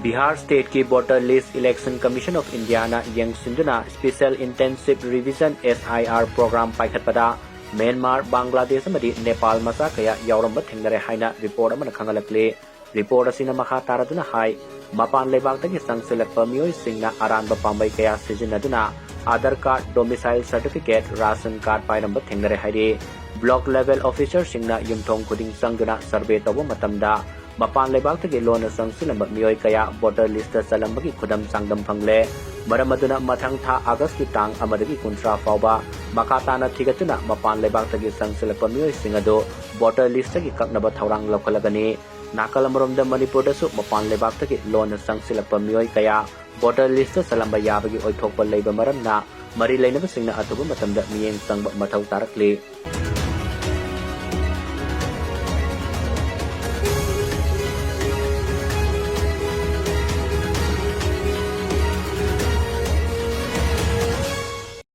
Bihar State ki Voter List Election Commission of India na Yengsinbada Special Intensive Revision SIR program paikhatpada Myanmar, Bangladesh amadi Nepal masa kaya Yaoramba thengnare haina report amana khangalakle. Report asina makha taraduna hai mapan lebaktagi CHANGSILLAKPA Meeoi singna aranba pambai kaya sijinaduna Aadhaar card, domicile certificate, ration card pairamba thengnare haire. Block level officer singna yumthong khuding sangduna survey tawba matamda mapan lebaktagi LONNA CHANGSILLAKPA Meeoi kaya voter list salambagi khudam sangdam phangle. Maramaduna mathang tha August ki tang amadagi kuntra fauba makatana thigatuna mapan lebaktagi CHANGSILLAKPA Meeoi singado voter list ki kaknaba thaurang lokhalagani. Nakalamromda Manipur dasu mapan lebaktagi LONNA CHANGSILLAKPA Meeoi kaya voter list salamba yabagi oithokpa leiba maramna mari leinaba singna athuba matamda miyeng sangba mathau tarakle.